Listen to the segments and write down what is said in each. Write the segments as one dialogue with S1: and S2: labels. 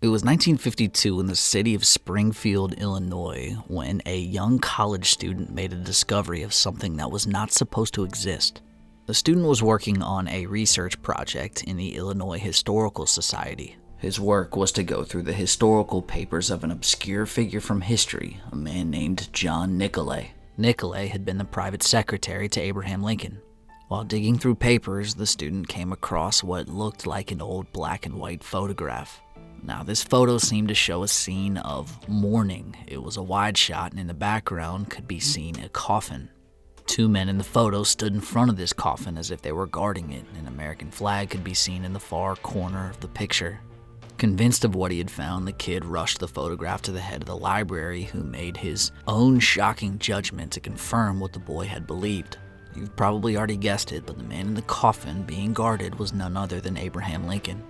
S1: It was 1952 in the city of Springfield, Illinois, when a young college student made a discovery of something that was not supposed to exist. The student was working on a research project in the Illinois Historical Society. His work was to go through the historical papers of an obscure figure from history, a man named John Nicolay. Nicolay had been the private secretary to Abraham Lincoln. While digging through papers, the student came across what looked like an old black and white photograph. Now, this photo seemed to show a scene of mourning. It was a wide shot, and in the background could be seen a coffin. Two men in the photo stood in front of this coffin as if they were guarding it. An American flag could be seen in the far corner of the picture. Convinced of what he had found, the kid rushed the photograph to the head of the library, who made his own shocking judgment to confirm what the boy had believed. You've probably already guessed it, but the man in the coffin being guarded was none other than Abraham Lincoln.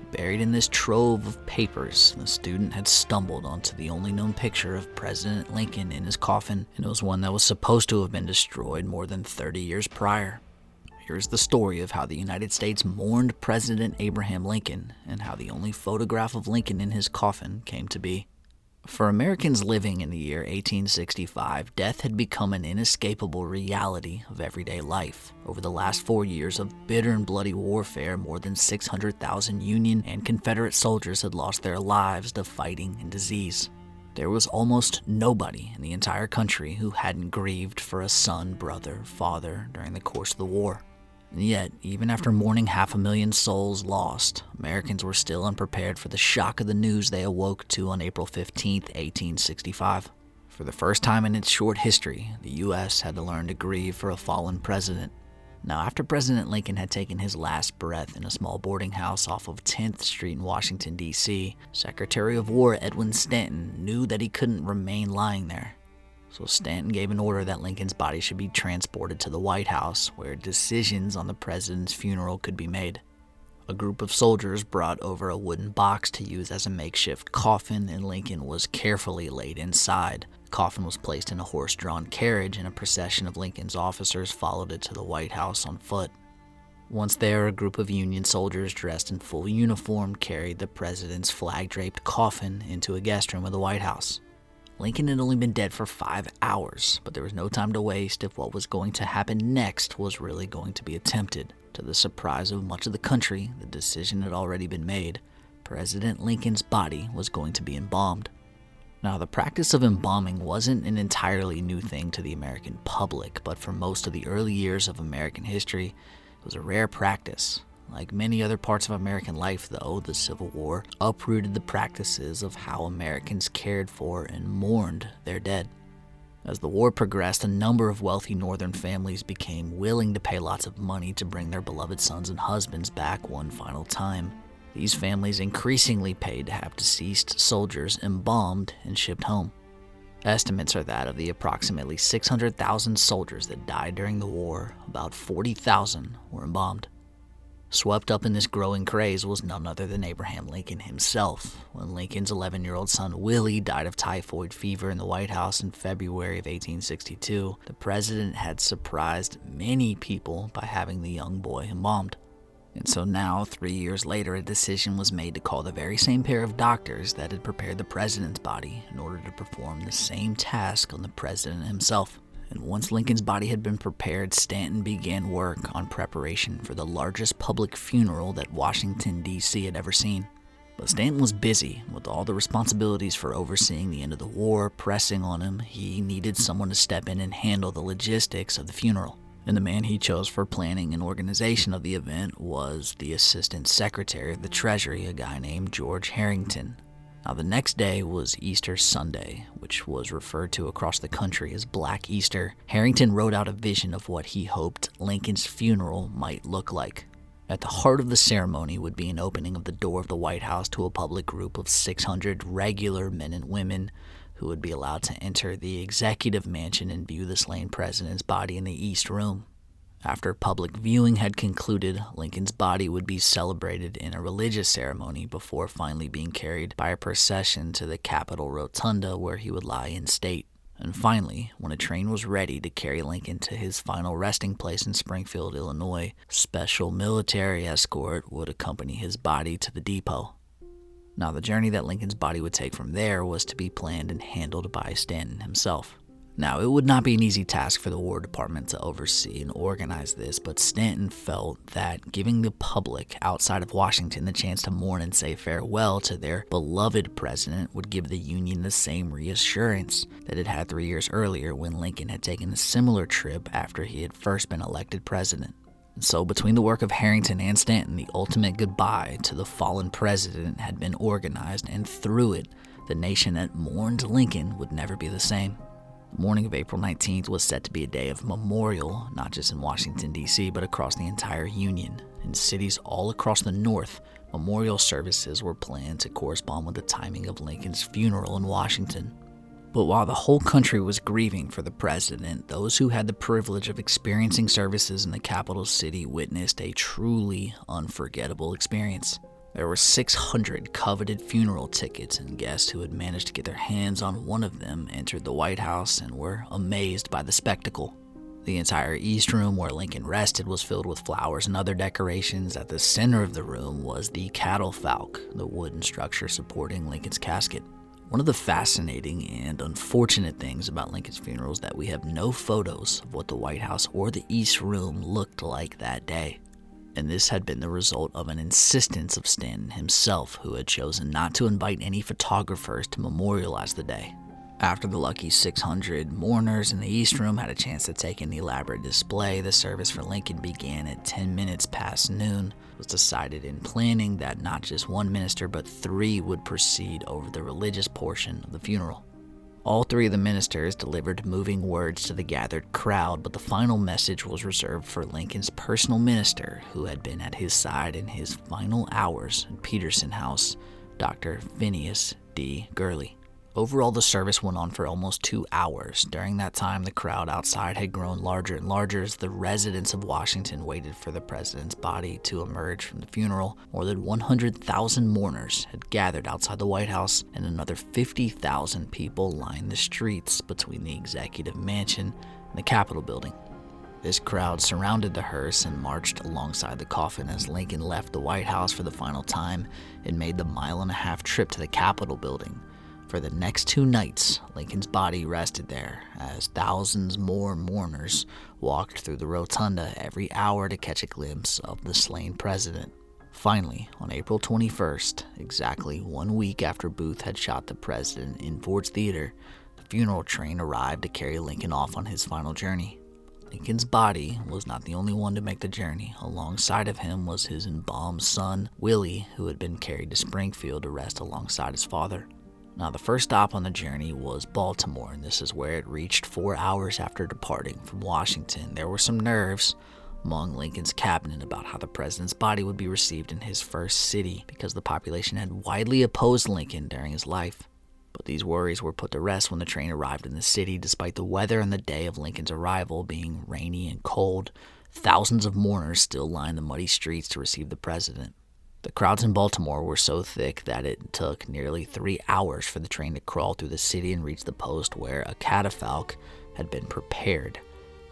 S1: Buried in this trove of papers, the student had stumbled onto the only known picture of President Lincoln in his coffin, and it was one that was supposed to have been destroyed more than 30 years prior. Here's the story of how the United States mourned President Abraham Lincoln, and how the only photograph of Lincoln in his coffin came to be. For Americans living in the year 1865, death had become an inescapable reality of everyday life. Over the last 4 years of bitter and bloody warfare, more than 600,000 Union and Confederate soldiers had lost their lives to fighting and disease. There was almost nobody in the entire country who hadn't grieved for a son, brother, father during the course of the war. And yet, even after mourning 500,000 souls lost, Americans were still unprepared for the shock of the news they awoke to on April 15, 1865. For the first time in its short history, the U.S. had to learn to grieve for a fallen president. Now, after President Lincoln had taken his last breath in a small boarding house off of 10th Street in Washington, D.C., Secretary of War Edwin Stanton knew that he couldn't remain lying there. So Stanton gave an order that Lincoln's body should be transported to the White House, where decisions on the president's funeral could be made. A group of soldiers brought over a wooden box to use as a makeshift coffin, and Lincoln was carefully laid inside. The coffin was placed in a horse-drawn carriage, and a procession of Lincoln's officers followed it to the White House on foot. Once there, a group of Union soldiers dressed in full uniform carried the president's flag-draped coffin into a guest room of the White House. Lincoln had only been dead for 5 hours, but there was no time to waste if what was going to happen next was really going to be attempted. To the surprise of much of the country, the decision had already been made. President Lincoln's body was going to be embalmed. Now, the practice of embalming wasn't an entirely new thing to the American public, but for most of the early years of American history, it was a rare practice. Like many other parts of American life, though, the Civil War uprooted the practices of how Americans cared for and mourned their dead. As the war progressed, a number of wealthy northern families became willing to pay lots of money to bring their beloved sons and husbands back one final time. These families increasingly paid to have deceased soldiers embalmed and shipped home. Estimates are that of the approximately 600,000 soldiers that died during the war, about 40,000 were embalmed. Swept up in this growing craze was none other than Abraham Lincoln himself. When Lincoln's 11-year-old son Willie died of typhoid fever in the White House in February of 1862, the president had surprised many people by having the young boy embalmed. And so now, 3 years later, a decision was made to call the very same pair of doctors that had prepared the president's body in order to perform the same task on the president himself. And once Lincoln's body had been prepared, Stanton began work on preparation for the largest public funeral that Washington, D.C. had ever seen. But Stanton was busy with all the responsibilities for overseeing the end of the war pressing on him. He needed someone to step in and handle the logistics of the funeral. And the man he chose for planning and organization of the event was the Assistant Secretary of the Treasury, a guy named George Harrington. Now, the next day was Easter Sunday, which was referred to across the country as Black Easter. Harrington wrote out a vision of what he hoped Lincoln's funeral might look like. At the heart of the ceremony would be an opening of the door of the White House to a public group of 600 regular men and women who would be allowed to enter the executive mansion and view the slain president's body in the East Room. After public viewing had concluded, Lincoln's body would be celebrated in a religious ceremony before finally being carried by a procession to the Capitol Rotunda, where he would lie in state. And finally, when a train was ready to carry Lincoln to his final resting place in Springfield, Illinois, special military escort would accompany his body to the depot. Now, the journey that Lincoln's body would take from there was to be planned and handled by Stanton himself. Now, it would not be an easy task for the War Department to oversee and organize this, but Stanton felt that giving the public outside of Washington the chance to mourn and say farewell to their beloved president would give the Union the same reassurance that it had 3 years earlier when Lincoln had taken a similar trip after he had first been elected president. And so, between the work of Harrington and Stanton, the ultimate goodbye to the fallen president had been organized, and through it, the nation that mourned Lincoln would never be the same. The morning of April 19th was set to be a day of memorial, not just in Washington, D.C., but across the entire Union. In cities all across the North, memorial services were planned to correspond with the timing of Lincoln's funeral in Washington. But while the whole country was grieving for the president, those who had the privilege of experiencing services in the capital city witnessed a truly unforgettable experience. There were 600 coveted funeral tickets, and guests who had managed to get their hands on one of them entered the White House and were amazed by the spectacle. The entire East Room where Lincoln rested was filled with flowers and other decorations. At the center of the room was the catafalque, the wooden structure supporting Lincoln's casket. One of the fascinating and unfortunate things about Lincoln's funeral is that we have no photos of what the White House or the East Room looked like that day. And this had been the result of an insistence of Stanton himself, who had chosen not to invite any photographers to memorialize the day. After the lucky 600 mourners in the East Room had a chance to take in the elaborate display, the service for Lincoln began at 10 minutes past noon. It was decided in planning that not just one minister, but 3 would proceed over the religious portion of the funeral. All 3 of the ministers delivered moving words to the gathered crowd, but the final message was reserved for Lincoln's personal minister, who had been at his side in his final hours in Peterson House, Dr. Phineas D. Gurley. Overall, the service went on for almost 2 hours. During that time, the crowd outside had grown larger and larger as the residents of Washington waited for the president's body to emerge from the funeral. More than 100,000 mourners had gathered outside the White House, and another 50,000 people lined the streets between the executive mansion and the Capitol building. This crowd surrounded the hearse and marched alongside the coffin as Lincoln left the White House for the final time and made the mile-and-a-half trip to the Capitol building. For the next 2 nights, Lincoln's body rested there as thousands more mourners walked through the rotunda every hour to catch a glimpse of the slain president. Finally, on April 21st, exactly 1 week after Booth had shot the president in Ford's Theater, the funeral train arrived to carry Lincoln off on his final journey. Lincoln's body was not the only one to make the journey. Alongside of him was his embalmed son, Willie, who had been carried to Springfield to rest alongside his father. Now, the first stop on the journey was Baltimore, and this is where it reached 4 hours after departing from Washington. There were some nerves among Lincoln's cabinet about how the president's body would be received in his first city, because the population had widely opposed Lincoln during his life. But these worries were put to rest when the train arrived in the city. Despite the weather and the day of Lincoln's arrival being rainy and cold, thousands of mourners still lined the muddy streets to receive the president. The crowds in Baltimore were so thick that it took nearly 3 hours for the train to crawl through the city and reach the post where a catafalque had been prepared.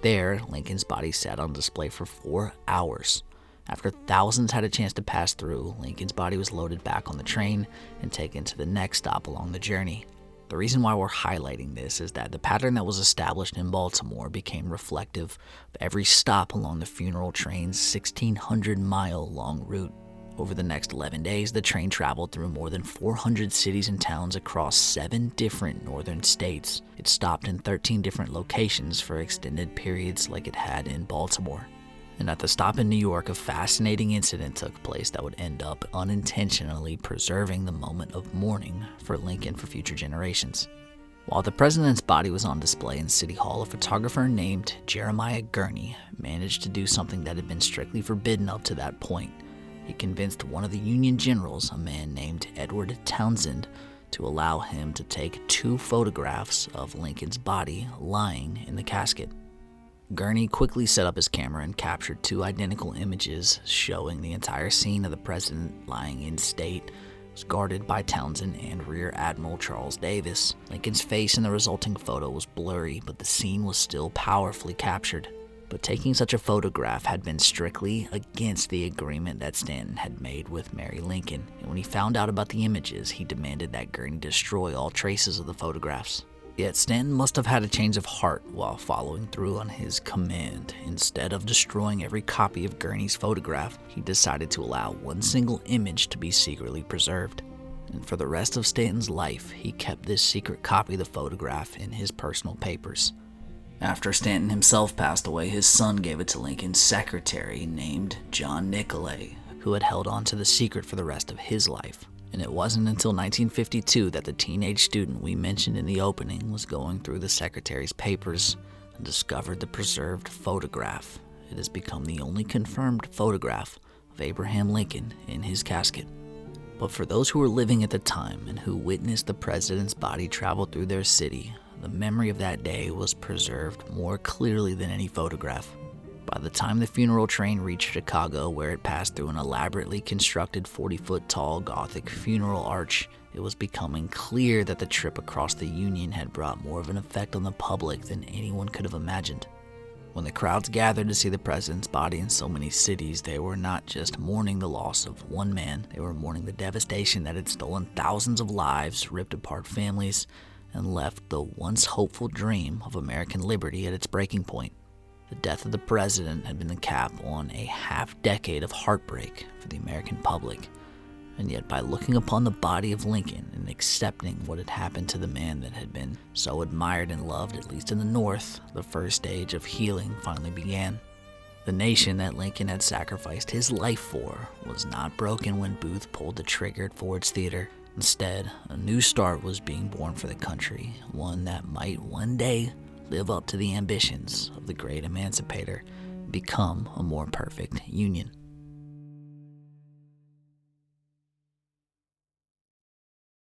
S1: There, Lincoln's body sat on display for 4 hours. After thousands had a chance to pass through, Lincoln's body was loaded back on the train and taken to the next stop along the journey. The reason why we're highlighting this is that the pattern that was established in Baltimore became reflective of every stop along the funeral train's 1,600-mile-long route. Over the next 11 days, the train traveled through more than 400 cities and towns across 7 different northern states. It stopped in 13 different locations for extended periods like it had in Baltimore. And at the stop in New York, a fascinating incident took place that would end up unintentionally preserving the moment of mourning for Lincoln for future generations. While the president's body was on display in City Hall, a photographer named Jeremiah Gurney managed to do something that had been strictly forbidden up to that point. He convinced one of the Union generals, a man named Edward Townsend, to allow him to take 2 photographs of Lincoln's body lying in the casket. Gurney quickly set up his camera and captured 2 identical images showing the entire scene of the president lying in state, was guarded by Townsend and Rear Admiral Charles Davis. Lincoln's face in the resulting photo was blurry, but the scene was still powerfully captured. But taking such a photograph had been strictly against the agreement that Stanton had made with Mary Lincoln, and when he found out about the images, he demanded that Gurney destroy all traces of the photographs. Yet Stanton must have had a change of heart while following through on his command. Instead of destroying every copy of Gurney's photograph, he decided to allow one single image to be secretly preserved. And for the rest of Stanton's life, he kept this secret copy of the photograph in his personal papers. After Stanton himself passed away, his son gave it to Lincoln's secretary named John Nicolay, who had held on to the secret for the rest of his life. And it wasn't until 1952 that the teenage student we mentioned in the opening was going through the secretary's papers and discovered the preserved photograph. It has become the only confirmed photograph of Abraham Lincoln in his casket. But for those who were living at the time and who witnessed the president's body travel through their city, the memory of that day was preserved more clearly than any photograph. By the time the funeral train reached Chicago, where it passed through an elaborately constructed 40-foot tall Gothic funeral arch, it was becoming clear that the trip across the Union had brought more of an effect on the public than anyone could have imagined. When the crowds gathered to see the president's body in so many cities, they were not just mourning the loss of one man, they were mourning the devastation that had stolen thousands of lives, ripped apart families, and left the once hopeful dream of American liberty at its breaking point. The death of the president had been the cap on a half-decade of heartbreak for the American public, and yet by looking upon the body of Lincoln and accepting what had happened to the man that had been so admired and loved, at least in the North, the first stage of healing finally began. The nation that Lincoln had sacrificed his life for was not broken when Booth pulled the trigger at Ford's Theater. Instead, a new start was being born for the country, one that might one day live up to the ambitions of the great emancipator and become a more perfect union.